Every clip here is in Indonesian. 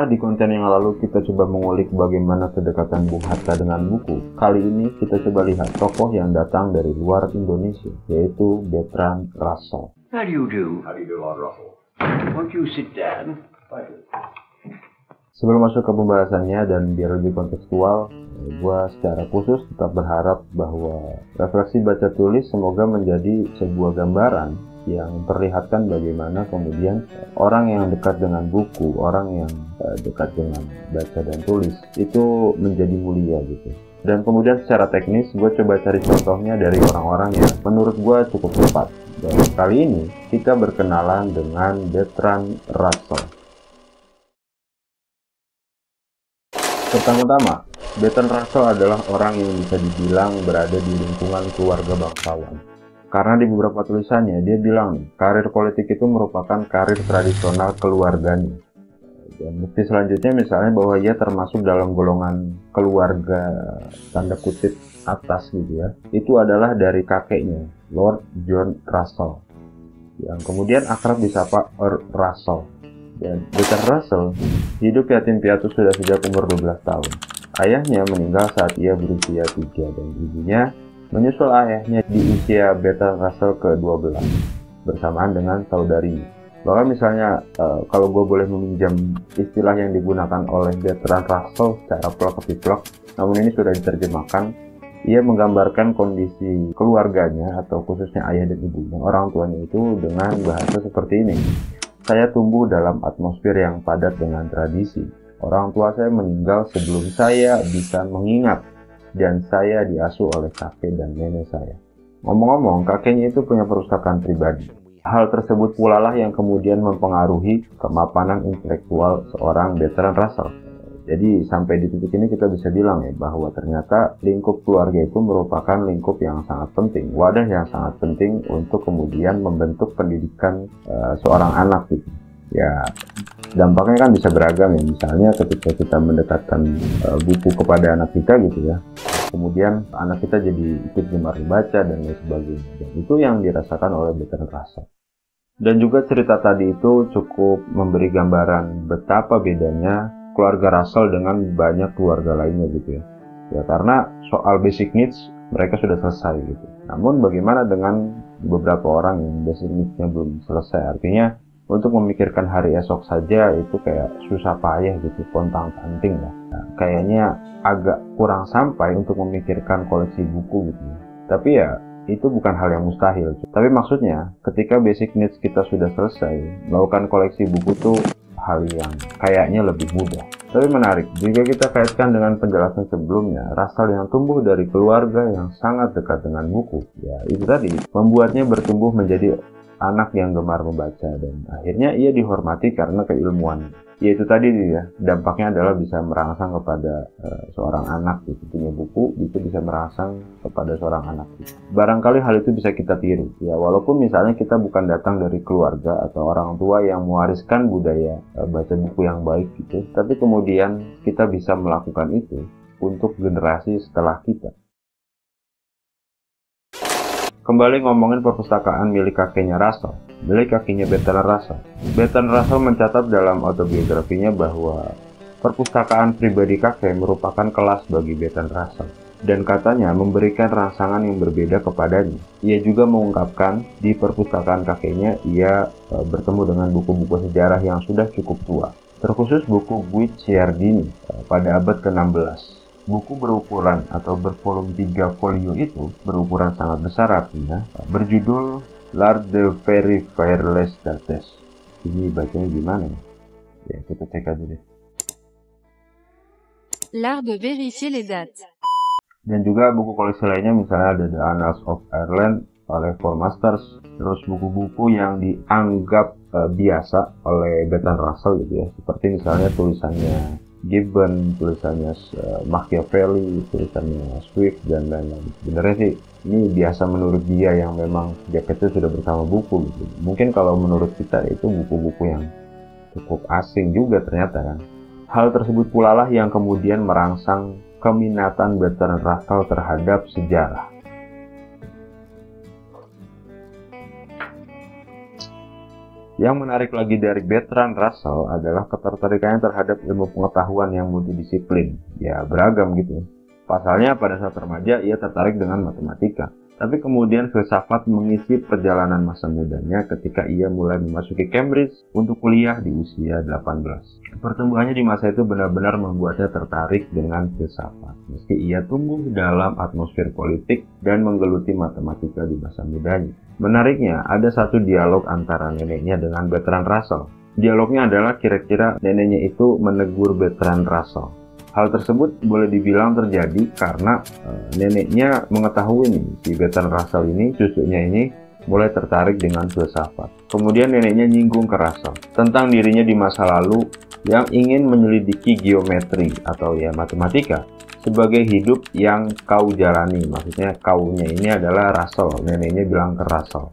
Setelah di konten yang lalu kita coba mengulik bagaimana kedekatan Bung Hatta dengan buku, kali ini kita coba lihat tokoh yang datang dari luar Indonesia, yaitu Bertrand Russell. How do you do? How do you do, Lord Russell? Won't you sit down? Thank you. Sebelum masuk ke pembahasannya dan biar lebih kontekstual, gue secara khusus tetap berharap bahwa refleksi baca tulis semoga menjadi sebuah gambaran yang memperlihatkan bagaimana kemudian orang yang dekat dengan buku, orang yang dekat dengan baca dan tulis itu menjadi mulia gitu. Dan kemudian secara teknis gue coba cari contohnya dari orang-orang yang menurut gue cukup tepat. Dan kali ini kita berkenalan dengan Bertrand Russell. Pertama-tama, Bertrand Russell adalah orang yang bisa dibilang berada di lingkungan keluarga bangsawan. Karena di beberapa tulisannya dia bilang karir politik itu merupakan karir tradisional keluarganya. Dan bukti selanjutnya misalnya bahwa ia termasuk dalam golongan keluarga tanda kutip atas gitu ya. Itu adalah dari kakeknya, Lord John Russell, yang kemudian akrab disapa Earl Russell. Dan Bertrand Russell hidup yatim piatu sudah sejak umur 12 tahun. Ayahnya meninggal saat ia berusia 3 dan ibunya menyusul ayahnya di usia Bertrand Russell ke-12 bersamaan dengan saudarinya. Bahkan misalnya kalau gue boleh meminjam istilah yang digunakan oleh Bertrand Russell secara plek-plek, namun ini sudah diterjemahkan, ia menggambarkan kondisi keluarganya atau khususnya ayah dan ibunya, orang tuanya itu dengan bahasa seperti ini. Saya tumbuh dalam atmosfer yang padat dengan tradisi. Orang tua saya meninggal sebelum saya bisa mengingat, dan saya diasuh oleh kakek dan nenek saya. Ngomong-ngomong, kakeknya itu punya perpustakaan pribadi. Hal tersebut pula lah yang kemudian mempengaruhi kemapanan intelektual seorang Bertrand Russell. Jadi sampai di titik ini kita bisa bilang ya bahwa ternyata lingkup keluarga itu merupakan lingkup yang sangat penting, wadah yang sangat penting untuk kemudian membentuk pendidikan seorang anak gitu. Ya dampaknya kan bisa beragam ya, misalnya ketika kita mendekatkan buku kepada anak kita gitu ya, kemudian anak kita jadi ikut gemar membaca dan lain sebagainya. Dan itu yang dirasakan oleh Bertrand Russell. Dan juga cerita tadi itu cukup memberi gambaran betapa bedanya keluarga Russell dengan banyak keluarga lainnya gitu ya. Ya karena soal basic needs mereka sudah selesai gitu. Namun bagaimana dengan beberapa orang yang basic needs-nya belum selesai, artinya untuk memikirkan hari esok saja itu kayak susah payah gitu, pontang-panting lah. Nah, kayaknya agak kurang sampai untuk memikirkan koleksi buku gitu. Tapi ya itu bukan hal yang mustahil. Tapi maksudnya ketika basic needs kita sudah selesai, melakukan koleksi buku tuh hal yang kayaknya lebih mudah. Tapi menarik, jika kita kaitkan dengan penjelasan sebelumnya, Russell yang tumbuh dari keluarga yang sangat dekat dengan buku, ya itu tadi membuatnya bertumbuh menjadi anak yang gemar membaca dan akhirnya ia dihormati karena keilmuan. Yaitu tadi ya, dampaknya adalah bisa merangsang kepada seorang anak gitu. Punya buku itu bisa merangsang kepada seorang anak gitu. Barangkali hal itu bisa kita tiru ya, walaupun misalnya kita bukan datang dari keluarga atau orang tua yang mewariskan budaya baca buku yang baik gitu, tapi kemudian kita bisa melakukan itu untuk generasi setelah kita. Kembali ngomongin perpustakaan milik kakeknya Russell, milik kakeknya Bertrand Russell. Bertrand Russell mencatat dalam autobiografinya bahwa perpustakaan pribadi kakek merupakan kelas bagi Bertrand Russell. Dan katanya memberikan rangsangan yang berbeda kepadanya. Ia juga mengungkapkan di perpustakaan kakeknya ia bertemu dengan buku-buku sejarah yang sudah cukup tua. Terkhusus buku Guicciardini pada abad ke-16. Buku berukuran atau bervolume 3 folio itu berukuran sangat besar, artinya berjudul L'Art de Faire les Dates. Ini bacanya gimana ya? Ya kita cek aja deh. L'Art de Vérifier les Dates. Dan juga buku koleksi lainnya misalnya ada The Annals of Ireland oleh Four Masters, terus buku-buku yang dianggap biasa oleh Bertrand Russell gitu ya, seperti misalnya tulisannya Gibbon, tulisannya Machiavelli, tulisannya Swift dan lain-lain. Sebenarnya sih ini biasa menurut dia yang memang sejak kecil sudah bersama buku gitu. Mungkin kalau menurut kita itu buku-buku yang cukup asing juga ternyata kan. Hal tersebut pula lah yang kemudian merangsang keminatan Bertrand Russell terhadap sejarah. Yang menarik lagi dari Bertrand Russell adalah ketertarikannya terhadap ilmu pengetahuan yang multidisiplin. Ya, beragam gitu. Pasalnya pada saat remaja ia tertarik dengan matematika. Tapi kemudian filsafat mengisi perjalanan masa mudanya ketika ia mulai memasuki Cambridge untuk kuliah di usia 18. Pertumbuhannya di masa itu benar-benar membuatnya tertarik dengan filsafat. Meski ia tumbuh dalam atmosfer politik dan menggeluti matematika di masa mudanya. Menariknya, ada satu dialog antara neneknya dengan Bertrand Russell. Dialognya adalah kira-kira neneknya itu menegur Bertrand Russell. Hal tersebut boleh dibilang terjadi karena neneknya mengetahui nih, si Bertrand Russell ini, cucunya ini mulai tertarik dengan filsafat. Kemudian neneknya nyinggung ke Russell tentang dirinya di masa lalu yang ingin menyelidiki geometri atau ya matematika sebagai hidup yang kau jalani. Maksudnya kaunya ini adalah Russell, neneknya bilang ke Russell.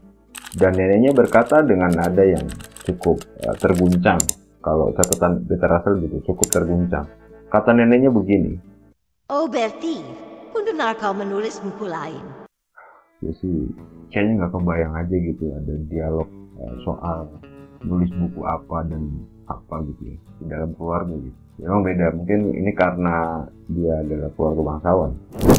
Dan neneknya berkata dengan nada yang cukup terguncang. Kalau catatan Bertrand Russell gitu, cukup terguncang. Kata neneknya begini. Oh Bertie, benar kau menulis buku lain? Ya sih, kayaknya nggak kebayang aja gitu ada dialog soal nulis buku apa dan apa gitu ya di dalam keluarga gitu. Memang beda, mungkin ini karena dia adalah keluarga bangsawan.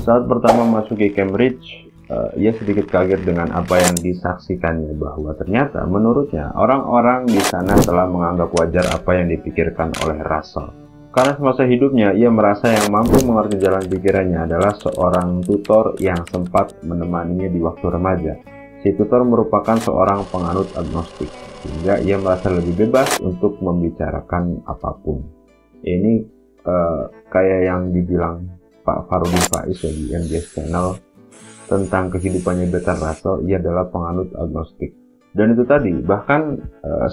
Saat pertama masuk ke Cambridge, ia sedikit kaget dengan apa yang disaksikannya, bahwa ternyata menurutnya orang-orang di sana telah menganggap wajar apa yang dipikirkan oleh Russell. Karena semasa hidupnya ia merasa yang mampu mengerti jalan pikirannya adalah seorang tutor yang sempat menemaninya di waktu remaja. Si tutor merupakan seorang penganut agnostik, sehingga ia merasa lebih bebas untuk membicarakan apapun. Ini kayak yang dibilang Pak Farudin Faiz ya, di MBS Channel tentang kehidupannya Bertrand Russell. Ia adalah penganut agnostik. Dan itu tadi, bahkan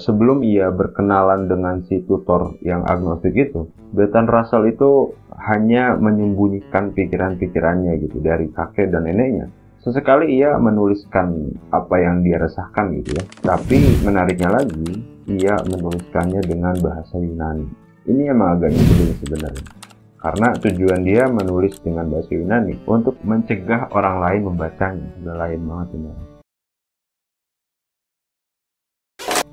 sebelum ia berkenalan dengan si tutor yang agnostik itu, Bertrand Russell itu hanya menyembunyikan pikiran-pikirannya gitu dari kakek dan neneknya. Sesekali ia menuliskan apa yang dia resahkan gitu ya. Tapi menariknya lagi, ia menuliskannya dengan bahasa Yunani. Ini emang agak nyebelin sebenarnya. Karena tujuan dia menulis dengan bahasa Yunani untuk mencegah orang lain membacanya. Udah lain banget ini.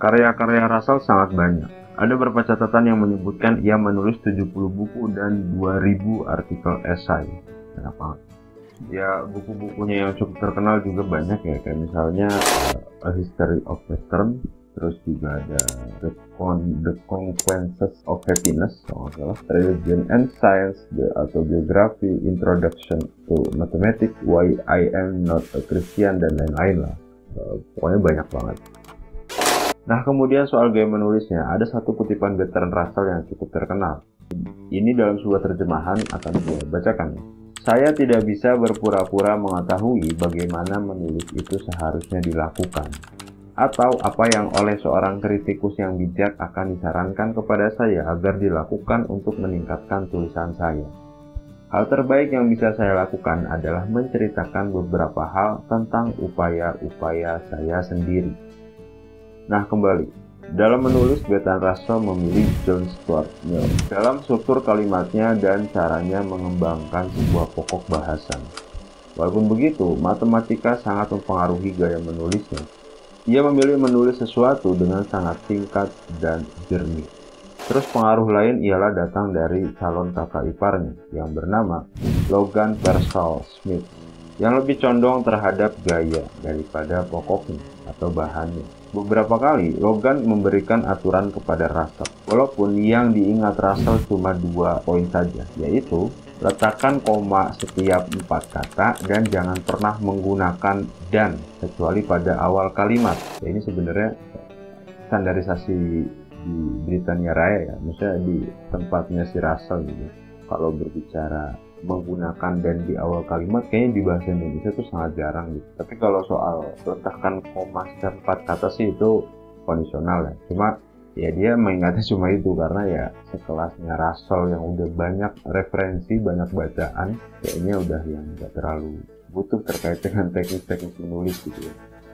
Karya-karya Russell sangat banyak. Ada beberapa catatan yang menyebutkan ia menulis 70 buku dan 2000 artikel esai. Kenapa? Ya, buku-bukunya yang cukup terkenal juga banyak ya, kayak misalnya A History of Western, terus juga ada The Consequences of Happiness, Religion and Science, the Autobiography, Introduction to Mathematics, Why I Am Not a Christian, dan lain-lain lah. Pokoknya banyak banget. Nah, kemudian soal gaya menulisnya, ada satu kutipan Bertrand Russell yang cukup terkenal. Ini dalam sebuah terjemahan akan saya bacakan. Saya tidak bisa berpura-pura mengetahui bagaimana menulis itu seharusnya dilakukan, atau apa yang oleh seorang kritikus yang bijak akan disarankan kepada saya agar dilakukan untuk meningkatkan tulisan saya. Hal terbaik yang bisa saya lakukan adalah menceritakan beberapa hal tentang upaya-upaya saya sendiri. Nah, kembali, dalam menulis Bertrand Russell memilih John Stuart Mill dalam struktur kalimatnya dan caranya mengembangkan sebuah pokok bahasan. Walaupun begitu, matematika sangat mempengaruhi gaya menulisnya. Ia memilih menulis sesuatu dengan sangat singkat dan jernih. Terus pengaruh lain ialah datang dari calon kakak iparnya yang bernama Logan Pearsall Smith, yang lebih condong terhadap gaya daripada pokoknya atau bahannya. Beberapa kali Logan memberikan aturan kepada Russell, walaupun yang diingat Russell cuma 2 poin saja, yaitu letakkan koma setiap 4 kata dan jangan pernah menggunakan dan kecuali pada awal kalimat. Ya, ini sebenarnya standarisasi di Britania Raya ya, misalnya di tempatnya si Russell gitu. Kalau berbicara menggunakan dan di awal kalimat, kayaknya di bahasa Indonesia itu sangat jarang gitu. Tapi kalau soal letakkan koma setiap 4 kata sih itu kondisional ya. Cuma ya dia mengingatnya cuma itu karena ya sekelasnya Russell yang udah banyak referensi, banyak bacaan, kayaknya udah yang gak terlalu butuh terkait dengan teknis-teknis menulis gitu ya.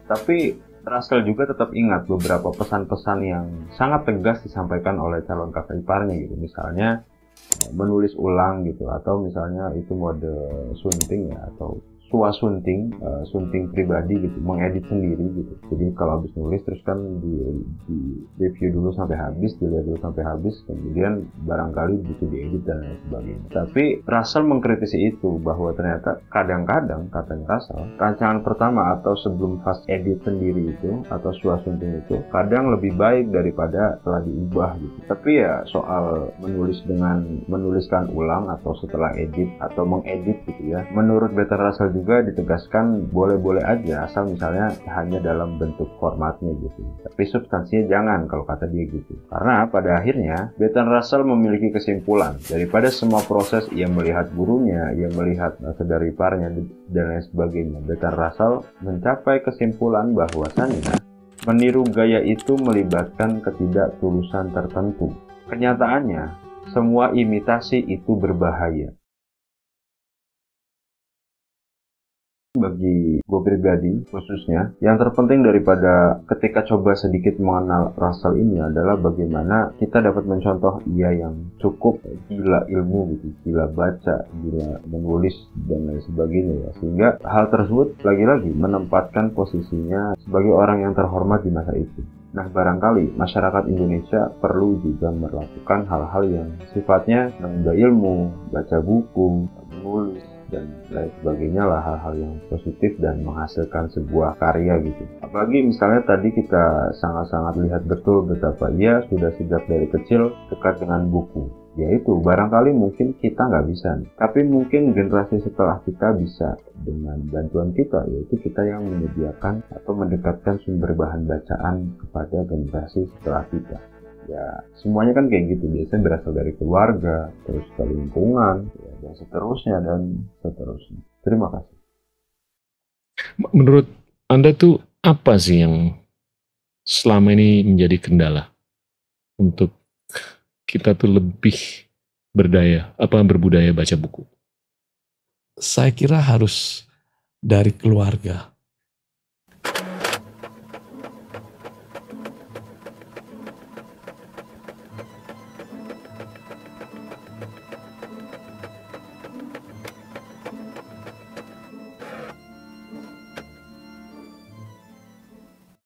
Tapi Russell juga tetap ingat beberapa pesan-pesan yang sangat tegas disampaikan oleh calon kakak iparnya gitu. Misalnya menulis ulang gitu, atau misalnya itu mode sunting ya, atau sunting pribadi gitu, mengedit sendiri gitu. Jadi kalau habis nulis terus kan di review dulu sampai habis, dilihat dulu sampai habis, kemudian barangkali butuh diedit dan lain sebagainya. Tapi Russell mengkritisi itu, bahwa ternyata kadang-kadang, katanya Russell, rancangan pertama atau sebelum fast edit sendiri itu atau sunting itu kadang lebih baik daripada setelah diubah gitu. Tapi ya soal menuliskan ulang atau setelah edit atau mengedit gitu ya, menurut Bertrand Russell juga ditegaskan boleh-boleh aja asal misalnya hanya dalam bentuk formatnya gitu, tapi substansinya jangan, kalau kata dia gitu. Karena pada akhirnya Bertrand Russell memiliki kesimpulan, daripada semua proses ia melihat gurunya, ia melihat saudara iparnya dan lain sebagainya, Bertrand Russell mencapai kesimpulan bahwasannya meniru gaya itu melibatkan ketidaktulusan tertentu. Kenyataannya, semua imitasi itu berbahaya. Bagi gue pribadi khususnya, yang terpenting daripada ketika coba sedikit mengenal Russell ini adalah bagaimana kita dapat mencontoh ia yang cukup gila ilmu gitu, gila baca, gila menulis dan lain sebagainya ya. Sehingga hal tersebut lagi-lagi menempatkan posisinya sebagai orang yang terhormat di masa itu. Nah, barangkali masyarakat Indonesia perlu juga melakukan hal-hal yang sifatnya menambah ilmu, baca buku, menulis, dan lain sebagainya lah, hal-hal yang positif dan menghasilkan sebuah karya gitu. Apalagi misalnya tadi kita sangat-sangat lihat betul betapa ia sudah sejak dari kecil dekat dengan buku. Yaitu barangkali mungkin kita nggak bisa, tapi mungkin generasi setelah kita bisa dengan bantuan kita, yaitu kita yang menyediakan atau mendekatkan sumber bahan bacaan kepada generasi setelah kita. Ya, semuanya kan kayak gitu, biasanya berasal dari keluarga, terus ke lingkungan, ya, dan seterusnya. Terima kasih. Menurut Anda tuh apa sih yang selama ini menjadi kendala untuk kita tuh lebih berbudaya baca buku? Saya kira harus dari keluarga.